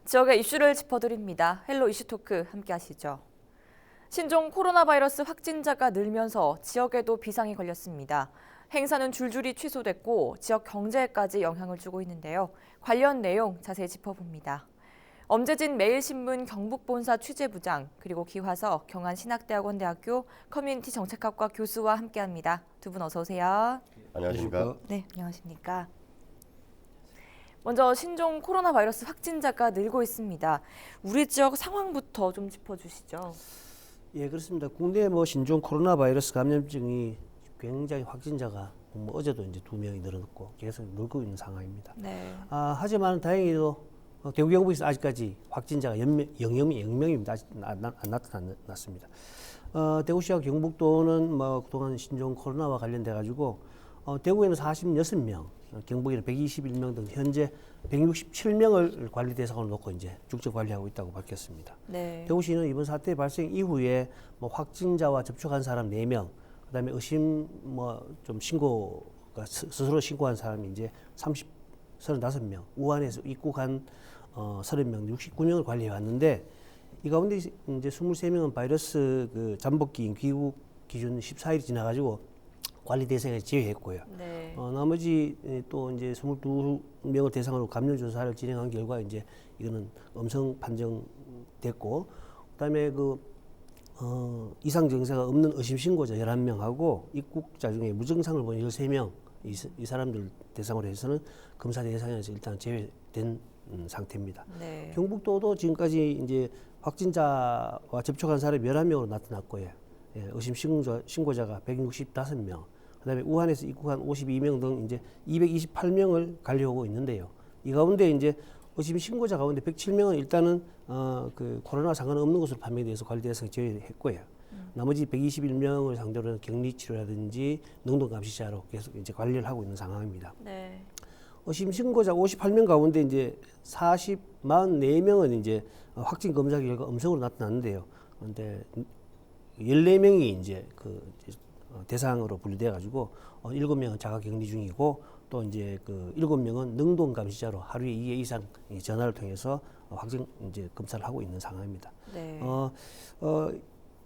지역의 이슈를 짚어드립니다. 헬로 이슈토크 함께 하시죠. 신종 코로나 바이러스 확진자가 늘면서 지역에도 비상이 걸렸습니다. 행사는 줄줄이 취소됐고 지역 경제에까지 영향을 주고 있는데요. 관련 내용 자세히 짚어봅니다. 엄재진 매일신문 경북본사 취재부장 그리고 기화석 경안신학대학원대학교 커뮤니티 정책학과 교수와 함께합니다. 두 분 어서 오세요. 안녕하십니까? 네, 안녕하십니까? 먼저 신종 코로나 바이러스 확진자가 늘고 있습니다. 우리 지역 상황부터 좀 짚어주시죠. 예, 그렇습니다. 국내 신종 코로나 바이러스 감염증이 굉장히 확진자가 어제도 이제 2명이 늘어났고 계속 늘고 있는 상황입니다. 네. 하지만 다행히도 대구 경북에서 아직까지 확진자가 0명입니다. 아직 안 나타났습니다. 대구시와 경북도는 그동안 신종 코로나와 관련돼 가지고 대구에는 46명, 경북에는 121명 등 현재 167명을 관리 대상으로 놓고 이제 중점 관리하고 있다고 밝혔습니다. 네. 대구시는 이번 사태 발생 이후에 확진자와 접촉한 사람 4명, 그다음에 의심 좀 신고가 스스로 신고한 사람이 이제 35명, 우한에서 입국한 30명, 69명을 관리해 왔는데 이 가운데 이제 23명은 바이러스 잠복기인 귀국 기준 14일이 지나가지고 관리 대상에 제외했고요. 네. 나머지 또 이제 22명을 대상으로 감염 조사를 진행한 결과 이제 이거는 음성 판정됐고, 그다음에 이상 증세가 없는 의심 신고자 11명하고 입국자 중에 무증상을 본 13명 이 사람들 대상으로 해서는 검사 대상에서 일단 제외된 상태입니다. 네. 경북도도 지금까지 이제 확진자와 접촉한 사람이 11명으로 나타났고요. 예, 의심 신고자가 165명, 그다음에 우한에서 입국한 52명 등 이제 228명을 관리하고 있는데요. 이 가운데 이제 의심 신고자 가운데 107명은 일단은 코로나 상관없는 것으로 판명돼서 관리 대상에 제외했고요. 나머지 121명을 상대로 격리 치료라든지 능동 감시자로 계속 이제 관리를 하고 있는 상황입니다. 네. 의심 신고자 58명 가운데 이제 44명은 이제 확진 검사 결과 음성으로 나타났는데요. 그런데 14명이 이제 대상으로 분류돼 가지고 7명은 자가 격리 중이고 또 이제 7명은 능동 감시자로 하루에 2회 이상 전화를 통해서 확진 이제 검사를 하고 있는 상황입니다. 네.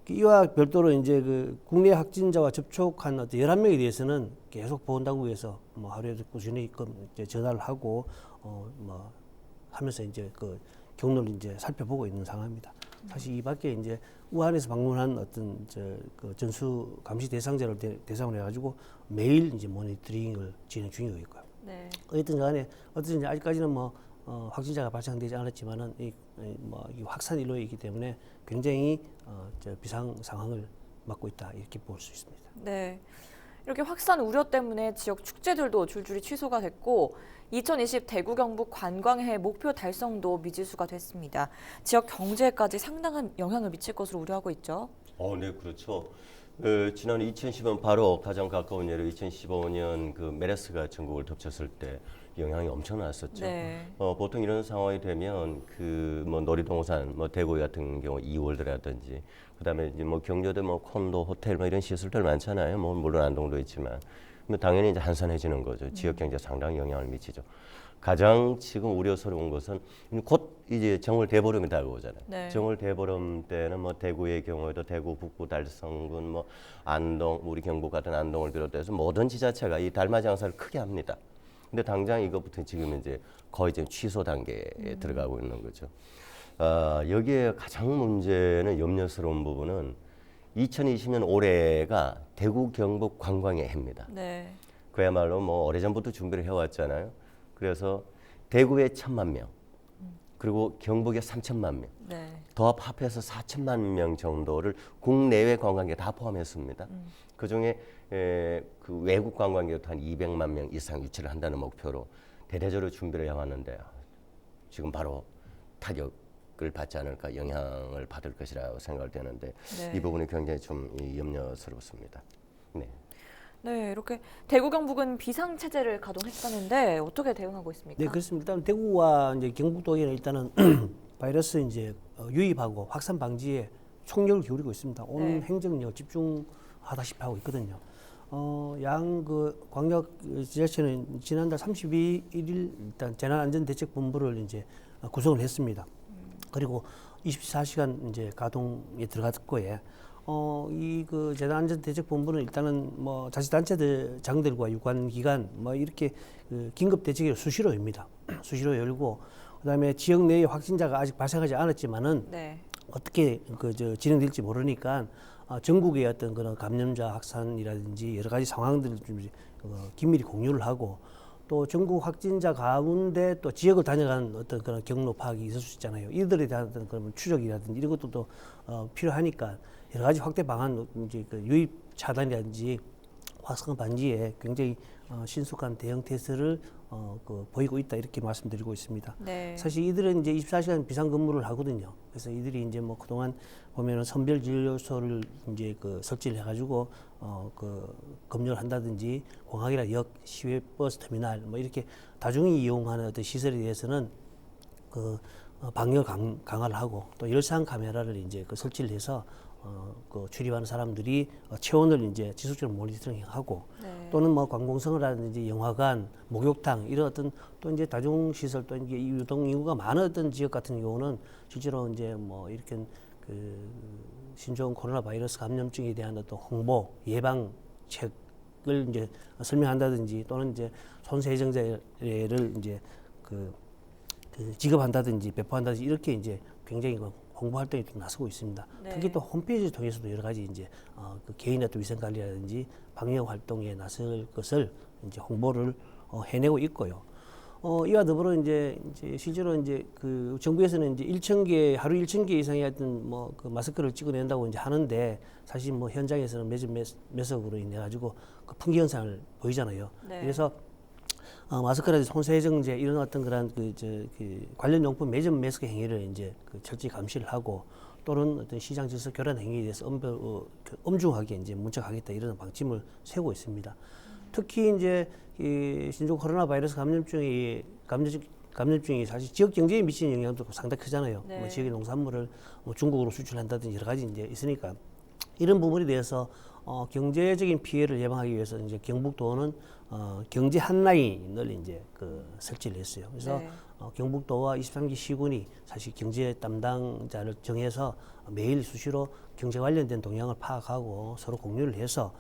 이와 별도로 이제 국내 확진자와 접촉한 11명에 대해서는 계속 보건당국에서 하루에도 꾸준히 이제 전화를 하고 하면서 이제 경로를 이제 살펴보고 있는 상황입니다. 사실 이 밖에 이제 우한에서 방문한 어떤 전수 감시 대상자를 대상으로 해가지고 매일 이제 모니터링을 진행 중이고 있고요. 네. 어쨌든 간에 어쨌든 아직까지는 확진자가 발생되지 않았지만은 이 확산 일로이기 때문에 굉장히 비상 상황을 맞고 있다 이렇게 볼 수 있습니다. 네. 이렇게 확산 우려 때문에 지역 축제들도 줄줄이 취소가 됐고 2020 대구 경북 관광해 목표 달성도 미지수가 됐습니다. 지역 경제에까지 상당한 영향을 미칠 것으로 우려하고 있죠. 네, 그렇죠. 지난 2010년 바로 가장 가까운 예로 2015년 메르스가 전국을 덮쳤을 때 영향이 엄청났었죠. 네. 보통 이런 상황이 되면 놀이동산, 대구 같은 경우 이월드라든지 그다음에 이제 경주도 콘도, 호텔 이런 시설들 많잖아요. 물론 안동도 있지만 당연히 이제 한산해지는 거죠. 지역 경제에 상당히 영향을 미치죠. 가장 지금 우려스러운 것은 곧 이제 정월 대보름이 다가오잖아요. 네. 정월 대보름 때는 대구의 경우에도 대구 북구 달성군 안동 우리 경북 같은 안동을 비롯해서 모든 지자체가 이 달맞이 장사를 크게 합니다. 근데 당장 이것부터 지금 이제 거의 지금 취소 단계에 들어가고 있는 거죠. 여기에 가장 문제는 염려스러운 부분은 2020년 올해가 대구 경북 관광의 해입니다. 네. 그야말로 오래전부터 준비를 해왔잖아요. 그래서 대구에 1,000만 명, 그리고 경북에 3,000만 명, 네. 더 합해서 4천만 명 정도를 국내외 관광객 다 포함했습니다. 그중에 외국 관광객도 한 200만 명 이상 유치를 한다는 목표로 대대적으로 준비를 해왔는데 지금 바로 타격을 받지 않을까, 영향을 받을 것이라고 생각을 되는데 네. 이 부분이 굉장히 좀 염려스럽습니다. 네. 네, 이렇게 대구 경북은 비상 체제를 가동했다는데 어떻게 대응하고 있습니까? 네, 그렇습니다. 일단 대구와 이제 경북도에는 일단은 바이러스 이제 유입하고 확산 방지에 총력을 기울이고 있습니다. 온 네. 행정력 집중하다시피 하고 있거든요. 광역 지자체는 지난달 32일 일단 재난안전대책본부를 이제 구성을 했습니다. 그리고 24시간 이제 가동에 들어갔고요. 이 그 재난안전대책본부는 일단은 뭐 자치단체들 장들과 유관기관 뭐 이렇게 그 긴급 대책을 수시로 엽니다. 수시로 열고 그다음에 지역 내에 확진자가 아직 발생하지 않았지만은 네. 어떻게 진행될지 모르니까 전국의 어떤 그런 감염자 확산이라든지 여러 가지 상황들을 좀 긴밀히 공유를 하고 또 전국 확진자 가운데 또 지역을 다녀간 어떤 그런 경로 파악이 있을 수 있잖아요. 이들에 대한 어떤 그런 추적이라든지 이런 것도 또 필요하니까 여러 가지 확대 방안 이제 그 유입 차단이라든지 확산 방지에 굉장히 신속한 대응 태세를 보이고 있다 이렇게 말씀드리고 있습니다. 네. 사실 이들은 이제 24시간 비상 근무를 하거든요. 그래서 이들이 이제 뭐 그동안 보면은 선별 진료소를 이제 그 설치를 해가지고 그 검역을 한다든지 공항이나 역, 시외 버스 터미널 뭐 이렇게 다중이 이용하는 어떤 시설에 대해서는 그 방역 강화를 하고 또 열상 카메라를 이제 그 설치를 해서 그 출입하는 사람들이 체온을 이제 지속적으로 모니터링하고 네. 또는 뭐 관공서라든지 영화관, 목욕탕 이런 어떤 또 이제 다중시설 또 이제 유동 인구가 많은 어떤 지역 같은 경우는 실제로 이제 뭐 이렇게 그 신종 코로나 바이러스 감염증에 대한 어떤 홍보 예방책을 이제 설명한다든지 또는 이제 손세정제를 이제 그 지급한다든지 배포한다든지 이렇게 이제 굉장히 홍보 활동에 좀 나서고 있습니다. 네. 특히 또 홈페이지를 통해서도 여러 가지 이제 그 개인의 또 위생 관리라든지 방역 활동에 나설 것을 이제 홍보를 해내고 있고요. 이와 더불어 이제 실제로 이제 그 정부에서는 이제 1,000개 하루 1,000개 이상의 어떤 뭐 그 마스크를 찍어낸다고 이제 하는데 사실 뭐 현장에서는 매석으로 인해 가지고 그 풍기 현상을 보이잖아요. 네. 그래서 마스크라든지 손세정제 이런 어떤 그런 그 관련 용품 매점 매스크 행위를 이제 그 철저히 감시를 하고 또는 어떤 시장 질서 교란 행위에 대해서 엄중하게 이제 문책하겠다 이런 방침을 세우고 있습니다. 특히 이제 이 신종 코로나 바이러스 감염증이 사실 지역 경제에 미치는 영향도 상당히 크잖아요. 네. 뭐 지역의 농산물을 뭐 중국으로 수출한다든지 여러 가지 이제 있으니까 이런 부분에 대해서 경제적인 피해를 예방하기 위해서 이제 경북도는 경제 한라인을 이제 그 설치를 했어요. 그래서 네. 경북도와 23기 시군이 사실 경제 담당자를 정해서 매일 수시로 경제 관련된 동향을 파악하고 서로 공유를 해서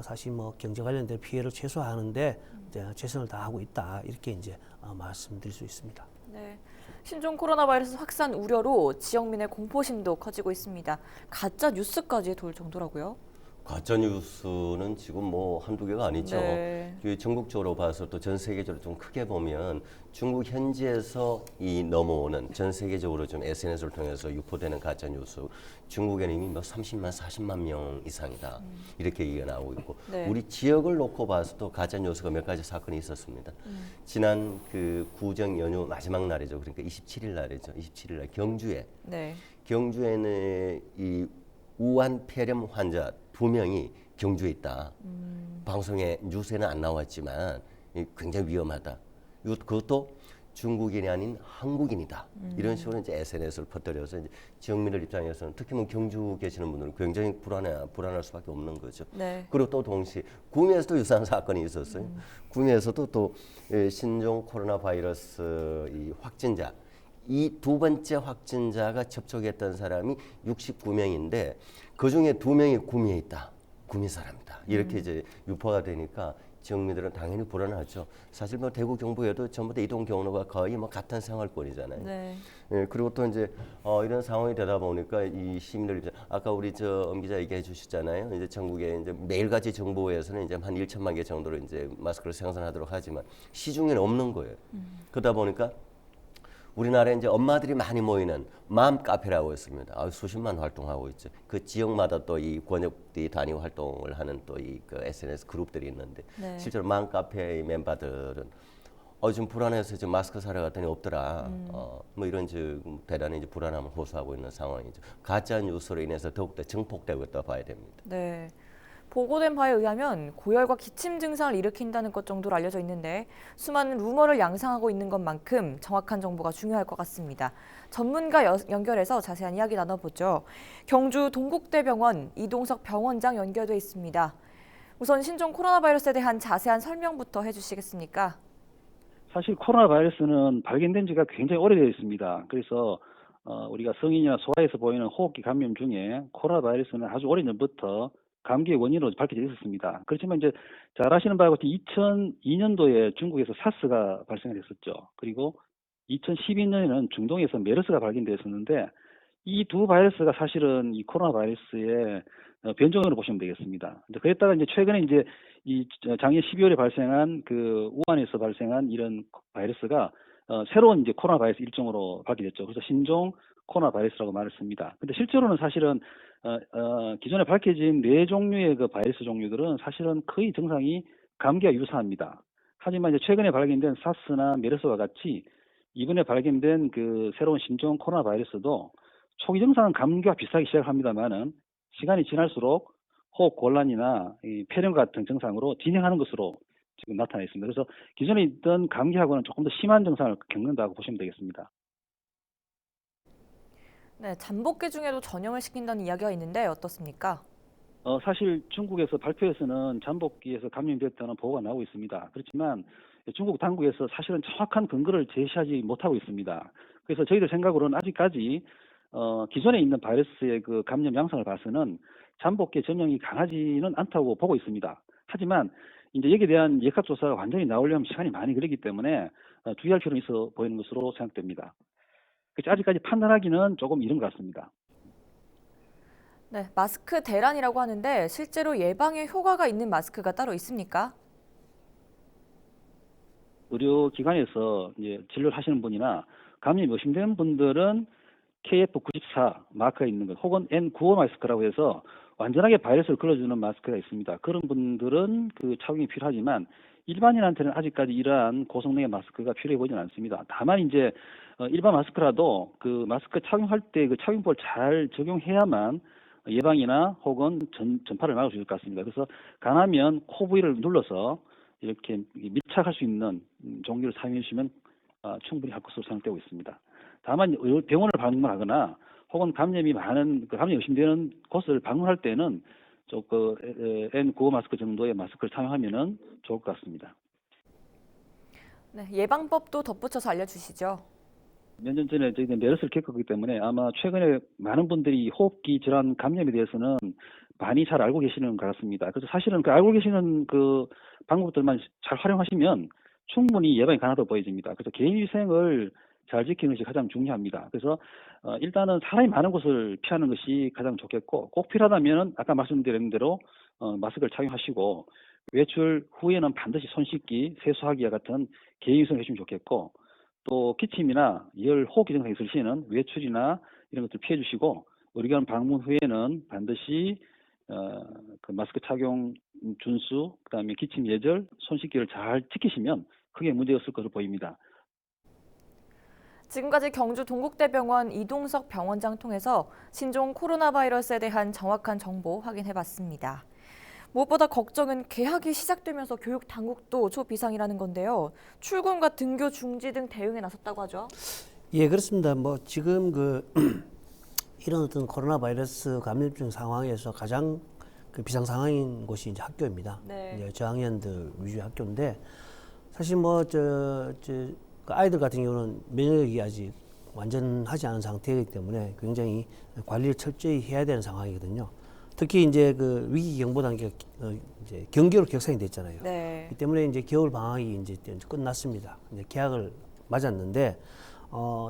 사실 뭐 경제 관련된 피해를 최소화하는데 이제 최선을 다하고 있다 이렇게 이제 말씀드릴 수 있습니다. 네. 신종 코로나 바이러스 확산 우려로 지역민의 공포심도 커지고 있습니다. 가짜 뉴스까지 돌 정도라고요? 가짜 뉴스는 지금 뭐 한두 개가 아니죠. 네. 전국적으로 봐서 또 전 세계적으로 좀 크게 보면 중국 현지에서 이 넘어오는 전 세계적으로 좀 SNS를 통해서 유포되는 가짜 뉴스 중국에는 이미 뭐 30만, 40만 명 이상이다. 이렇게 얘기가 나오고 있고 네. 우리 지역을 놓고 봐서도 가짜 뉴스가 몇 가지 사건이 있었습니다. 지난 그 구정 연휴 마지막 날이죠. 그러니까 27일 날이죠. 27일 날 네. 경주에는 이 우한 폐렴 환자 2명이 경주에 있다. 방송에 뉴스에는 안 나왔지만 굉장히 위험하다. 그것도 중국인이 아닌 한국인이다. 이런 식으로 이제 SNS를 퍼뜨려서 이제 지역민들 입장에서는 특히 뭐 경주 계시는 분들은 굉장히 불안할 수밖에 없는 거죠. 네. 그리고 또 동시에 구미에서도 유사한 사건이 있었어요. 구미에서도 또 신종 코로나 바이러스 이 확진자 이 두 번째 확진자가 접촉했던 사람이 69명인데 그 중에 2명이 구미에 있다. 구미 사람이다. 이렇게 이제 유포가 되니까 지역민들은 당연히 불안하죠. 사실 뭐 대구 경북에도 전부 다 이동 경로가 거의 뭐 같은 생활권이잖아요. 네. 예, 그리고 또 이제 이런 상황이 되다 보니까 이 시민들 아까 우리 엄 기자 얘기해 주셨잖아요. 이제 전국에 이제 매일같이 정부에서는 이제 한 1천만 개 정도로 이제 마스크를 생산하도록 하지만 시중에는 없는 거예요. 그러다 보니까 우리나라에 이제 엄마들이 많이 모이는 맘 카페라고 있습니다. 수십만 활동하고 있죠. 그 지역마다 또 이 권역들이 단위 활동을 하는 또 이 그 SNS 그룹들이 있는데 네. 실제로 맘 카페의 멤버들은 좀 불안해서 지금 마스크 사러 갔더니 없더라. 뭐 이런 대단히 이제 불안함을 호소하고 있는 상황이죠. 가짜 뉴스로 인해서 더욱더 증폭되고 있다 봐야 됩니다. 네. 보고된 바에 의하면 고열과 기침 증상을 일으킨다는 것 정도로 알려져 있는데 수많은 루머를 양상하고 있는 것만큼 정확한 정보가 중요할 것 같습니다. 전문가 연결해서 자세한 이야기 나눠보죠. 경주 동국대병원 이동석 병원장 연결돼 있습니다. 우선 신종 코로나 바이러스에 대한 자세한 설명부터 해주시겠습니까? 사실 코로나 바이러스는 발견된 지가 굉장히 오래되어 있습니다. 그래서 우리가 성인이나 소아에서 보이는 호흡기 감염 중에 코로나 바이러스는 아주 오래전부터 감기의 원인으로 밝혀져 있었습니다. 그렇지만 이제 잘 아시는 바와 같이 2002년도에 중국에서 사스가 발생했었죠. 그리고 2012년에는 중동에서 메르스가 발견되었었는데 이 두 바이러스가 사실은 이 코로나 바이러스의 변종으로 보시면 되겠습니다. 이제 그랬다가 이제 최근에 이제 이 작년 12월에 발생한 그 우한에서 발생한 이런 바이러스가 새로운 이제 코로나 바이러스 일종으로 밝혀졌죠. 그래서 신종 코로나 바이러스라고 말을 씁니다. 근데 실제로는 사실은 기존에 밝혀진 네 종류의 그 바이러스 종류들은 사실은 거의 증상이 감기와 유사합니다. 하지만 이제 최근에 발견된 사스나 메르스와 같이 이번에 발견된 그 새로운 신종 코로나 바이러스도 초기 증상은 감기와 비슷하게 시작합니다만은 시간이 지날수록 호흡 곤란이나 이 폐렴 같은 증상으로 진행하는 것으로 지금 나타나 있습니다. 그래서 기존에 있던 감기하고는 조금 더 심한 증상을 겪는다고 보시면 되겠습니다. 네, 잠복기 중에도 전염을 시킨다는 이야기가 있는데 어떻습니까? 사실 중국에서 발표에서는 잠복기에서 감염됐다는 보고가 나오고 있습니다. 그렇지만 중국 당국에서 사실은 정확한 근거를 제시하지 못하고 있습니다. 그래서 저희들 생각으로는 아직까지 기존에 있는 바이러스의 그 감염 양상을 봐서는 잠복기의 전형이 강하지는 않다고 보고 있습니다. 하지만 이제 여기에 대한 역학조사가 완전히 나오려면 시간이 많이 걸리기 때문에 주의할 필요는 있어 보이는 것으로 생각됩니다. 그래서 아직까지 판단하기는 조금 이른 것 같습니다. 네, 마스크 대란이라고 하는데 실제로 예방에 효과가 있는 마스크가 따로 있습니까? 의료기관에서 이제 진료를 하시는 분이나 감염이 의심되는 분들은 KF94 마크가 있는 것, 혹은 N95 마스크라고 해서 완전하게 바이러스를 걸러주는 마스크가 있습니다. 그런 분들은 그 착용이 필요하지만 일반인한테는 아직까지 이러한 고성능의 마스크가 필요해 보지는 않습니다. 다만 이제 일반 마스크라도 그 마스크 착용할 때 그 착용법을 잘 적용해야만 예방이나 혹은 전파를 막을 수 있을 것 같습니다. 그래서 가능하면 코 부위를 눌러서 이렇게 밀착할 수 있는 종류를 사용해 주시면 충분히 할 것으로 생각되고 있습니다. 다만 병원을 방문하거나 혹은 감염이 많은 감염 의심되는 곳을 방문할 때는 N95 마스크 정도의 마스크를 사용하면은 좋을 것 같습니다. 네, 예방법도 덧붙여서 알려주시죠. 몇 년 전에 저희가 메르스를 겪었기 때문에 아마 최근에 많은 분들이 호흡기 질환 감염에 대해서는 많이 잘 알고 계시는 것 같습니다. 그래서 사실은 그 알고 계시는 그 방법들만 잘 활용하시면 충분히 예방이 가능하다고 보여집니다. 그래서 개인위생을 잘 지키는 것이 가장 중요합니다. 그래서 일단은 사람이 많은 곳을 피하는 것이 가장 좋겠고, 꼭 필요하다면 아까 말씀드린 대로 마스크를 착용하시고, 외출 후에는 반드시 손 씻기, 세수하기와 같은 개인위생을 해주시면 좋겠고, 또 기침이나 열, 호흡기 증상이 있을 시에는 외출이나 이런 것들 피해 주시고, 의료기관 방문 후에는 반드시 그 마스크 착용 준수, 그다음에 기침 예절, 손 씻기를 잘 지키시면 크게 문제가 없을 것으로 보입니다. 지금까지 경주 동국대병원 이동석 병원장 통해서 신종 코로나 바이러스에 대한 정확한 정보 확인해봤습니다. 무엇보다 걱정은 개학이 시작되면서 교육 당국도 초비상이라는 건데요. 출근과 등교 중지 등 대응에 나섰다고 하죠. 예, 그렇습니다. 뭐 지금 이런 어떤 코로나 바이러스 감염증 상황에서 가장 그 비상 상황인 곳이 이제 학교입니다. 네. 이제 저학년들 위주의 학교인데 사실 그 아이들 같은 경우는 면역력이 아직 완전하지 않은 상태이기 때문에 굉장히 관리를 철저히 해야 되는 상황이거든요. 특히 이제 그 위기 경보 단계가 이제 경계로 격상이 됐잖아요. 네. 이 때문에 이제 겨울 방학이 이제 끝났습니다. 이제 개학을 맞았는데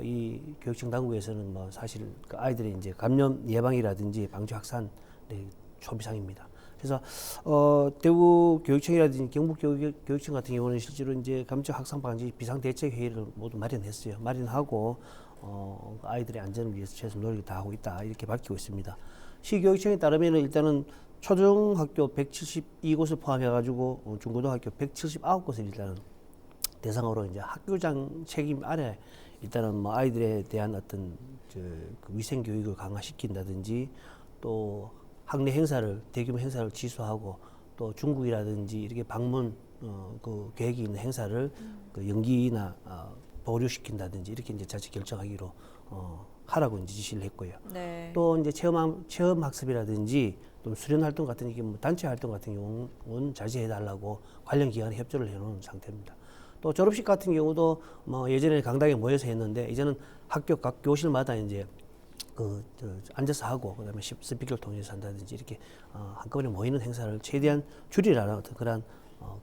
이 교육청 당국에서는 뭐 사실 그 아이들의 이제 감염 예방이라든지 방지 확산 초비상입니다. 그래서 대구 교육청이라든지 경북 교육청 같은 경우는 실제로 이제 감염증 확산 방지 비상 대책 회의를 모두 마련했어요. 마련하고 아이들의 안전을 위해서 최선 노력을 다하고 있다 이렇게 밝히고 있습니다. 시교육청에 따르면 일단은 초등학교 172곳을 포함해가지고 중고등학교 179곳을 일단은 대상으로 이제 학교장 책임 아래 일단은 뭐 아이들에 대한 어떤 그 위생 교육을 강화시킨다든지 또 학내 행사를 대규모 행사를 취소하고 또 중국이라든지 이렇게 방문 그 계획이 있는 행사를 그 연기나 보류시킨다든지 이렇게 이제 자체 결정하기로 하라고 이제 지시를 했고요. 네. 또 이제 체험 학습이라든지 또 수련 활동 같은 게 뭐 단체 활동 같은 경우는 자제해 달라고 관련 기관에 협조를 해놓은 상태입니다. 또 졸업식 같은 경우도 뭐 예전에 강당에 모여서 했는데 이제는 학교 각 교실마다 이제 앉아서 하고 그다음에 스피커를 통해서 한다든지 이렇게 한꺼번에 모이는 행사를 최대한 줄이라는 어떤 그런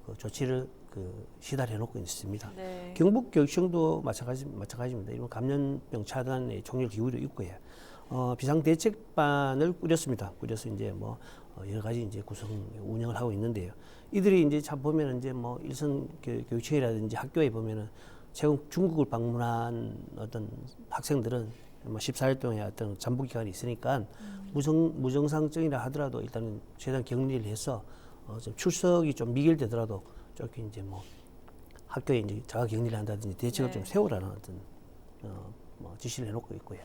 그 조치를 시달해 놓고 있습니다. 네. 경북교육청도 마찬가지입니다. 이번 감염병 차단의 총력 기구도 있고요. 비상대책반을 꾸려서 이제 뭐 여러 가지 이제 운영을 하고 있는데요. 이들이 이제 참 보면은 이제 뭐 일선 교육청이라든지 학교에 보면은 최근 중국을 방문한 어떤 학생들은 뭐 14일 동안의 어떤 잠복 기간이 있으니까 무증상증이라 하더라도 일단은 최대한 격리를 해서 좀 출석이 좀 미결되더라도 저렇게 이제 뭐 학교에 이제 자가 격리를 한다든지 대책을 네. 좀 세우라는 어떤 뭐 지시를 해놓고 있고요.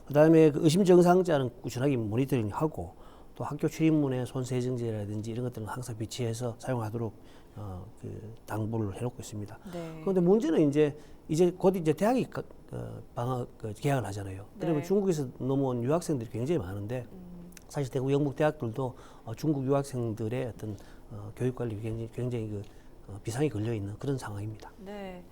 그다음에 그 의심 증상자는 꾸준하게 모니터링하고 또 학교 출입문에 손세정제라든지 이런 것들은 항상 비치해서 사용하도록 당부를 해놓고 있습니다. 네. 그런데 문제는 이제 곧 이제 대학이 방학 개학을 하잖아요. 그러면 네. 중국에서 넘어온 유학생들이 굉장히 많은데 사실 대구 영북 대학들도 중국 유학생들의 어떤 교육 관리 굉장히 비상이 걸려 있는 그런 상황입니다. 네.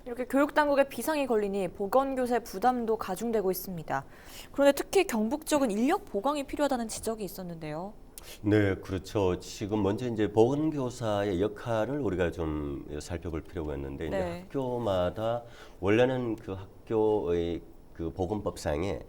이렇게 교육 당국에 비상이 걸리니 보건교사의 부담도 가중되고 있습니다. 그런데 특히 경북 지역은 인력 보강이 필요하다는 지적이 있었는데요. 네, 그렇죠. 지금 먼저 이제 보건교사의 역할을 우리가 좀 살펴볼 필요가 있는데 이제 네. 학교마다 원래는 그 학교의 그 보건법상에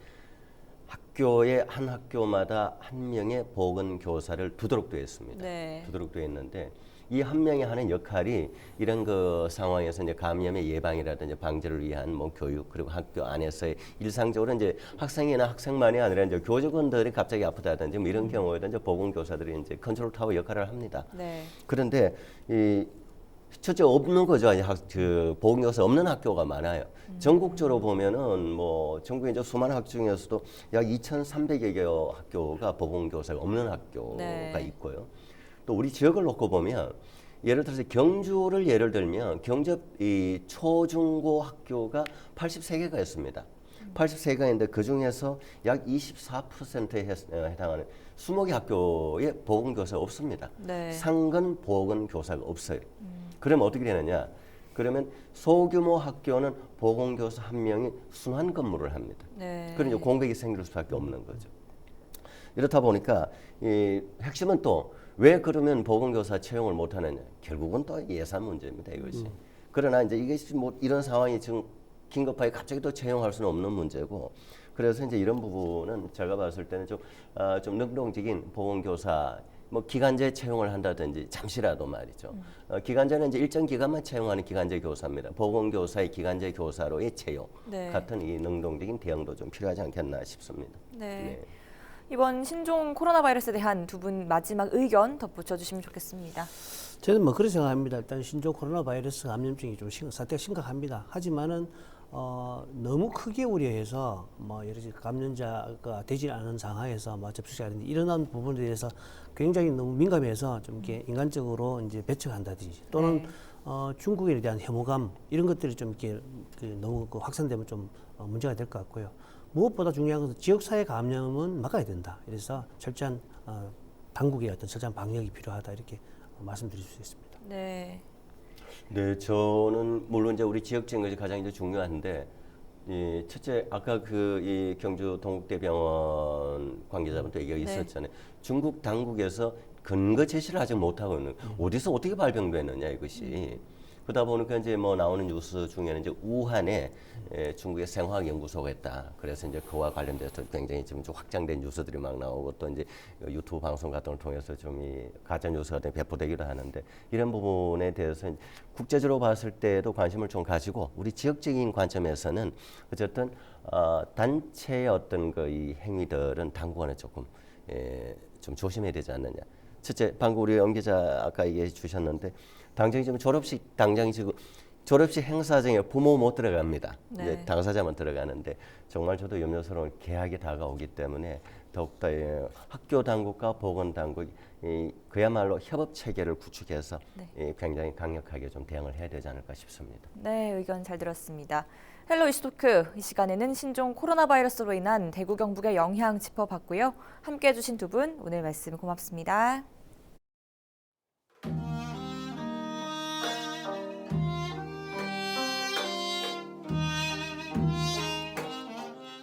학교에 한 학교마다 한 명의 보건교사를 두도록 되어 있습니다. 네. 두도록 되어 있는데 이 한 명이 하는 역할이 이런 그 상황에서 이제 감염의 예방이라든지 방지를 위한 뭐 교육 그리고 학교 안에서의 일상적으로 이제 학생이나 학생만이 아니라 이제 교직원들이 갑자기 아프다든지 뭐 이런 경우에도 이제 보건교사들이 이제 컨트롤 타워 역할을 합니다. 네. 그런데 이 첫째 없는 거죠. 보건교사 없는 학교가 많아요. 전국적으로 보면은 뭐 전국에 이제 수많은 학교 중에서도 약 2,300여 개 학교가 보건교사가 없는 학교가 네. 있고요. 또 우리 지역을 놓고 보면 예를 들어서 경주를 예를 들면 경주 이 초중고 학교가 83개가 있습니다. 83개가 있는데 그 중에서 약 24%에 해당하는 20개 학교에 보건교사가 없습니다. 네. 상근 보건교사가 없어요. 그러면 어떻게 되느냐? 그러면 소규모 학교는 보건교사 한 명이 순환 근무를 합니다. 네. 그런 이제 공백이 생길 수밖에 없는 거죠. 이렇다 보니까 이 핵심은 또 왜 그러면 보건교사 채용을 못하느냐? 결국은 또 예산 문제입니다. 이것이. 그러나 이제 이게 뭐 이런 상황이 지금 긴급하게 갑자기 또 채용할 수는 없는 문제고, 그래서 이제 이런 부분은 제가 봤을 때는 좀 능동적인 보건교사 뭐 기간제 채용을 한다든지 잠시라도 말이죠. 기간제는 이제 일정 기간만 채용하는 기간제 교사입니다. 보건교사의 기간제 교사로의 채용 네. 같은 이 능동적인 대응도 좀 필요하지 않겠나 싶습니다. 네. 이번 신종 코로나 바이러스에 대한 두 분 마지막 의견 덧붙여 주시면 좋겠습니다. 저는 뭐 그렇게 생각합니다. 일단 신종 코로나 바이러스 감염증이 좀 사태가 심각합니다. 하지만은 너무 크게 우려해서 뭐 여러 가지 감염자가 되지 않은 상황에서 뭐 접촉자라든지 이런 부분에 대해서 굉장히 너무 민감해서 좀 이렇게 인간적으로 이제 배척한다든지 또는 중국에 대한 혐오감 이런 것들이 좀 이렇게 너무 확산되면 좀 문제가 될 것 같고요. 무엇보다 중요한 것은 지역사회 감염은 막아야 된다. 그래서 철저한 당국의 어떤 철저한 방역이 필요하다 이렇게 말씀드릴 수 있습니다. 네. 네, 저는 물론 이제 우리 지역적인 것이 가장 이제 중요한데, 첫째 아까 이 경주 동국대병원 관계자분도 얘기가 있었잖아요. 중국 당국에서 근거 제시를 아직 못 하고 있는 어디서 어떻게 발병됐느냐 이것이. 그러다 보니까 이제 뭐 나오는 뉴스 중에는 이제 우한에 중국의 생화학 연구소가 있다. 그래서 이제 그와 관련돼서 굉장히 지금 좀 확장된 뉴스들이 막 나오고 또 이제 유튜브 방송 같은 걸 통해서 좀 이 가짜 뉴스가 배포되기도 하는데 이런 부분에 대해서 국제적으로 봤을 때도 관심을 좀 가지고 우리 지역적인 관점에서는 어쨌든 단체의 어떤 이 행위들은 당국간에 조금 좀 조심해야 되지 않느냐. 첫째, 방금 우리 연 기자 아까 얘기해 주셨는데 당장이 지금 졸업식 행사장에 부모 못 들어갑니다. 네. 이제 당사자만 들어가는데 정말 저도 염려스러운 개학이 다가오기 때문에 더욱더 학교 당국과 보건 당국이 그야말로 협업 체계를 구축해서 굉장히 강력하게 좀 대응을 해야 되지 않을까 싶습니다. 네, 의견 잘 들었습니다. 헬로 이슈토크 이 시간에는 신종 코로나 바이러스로 인한 대구 경북의 영향 짚어봤고요. 함께해 주신 두 분 오늘 말씀 고맙습니다.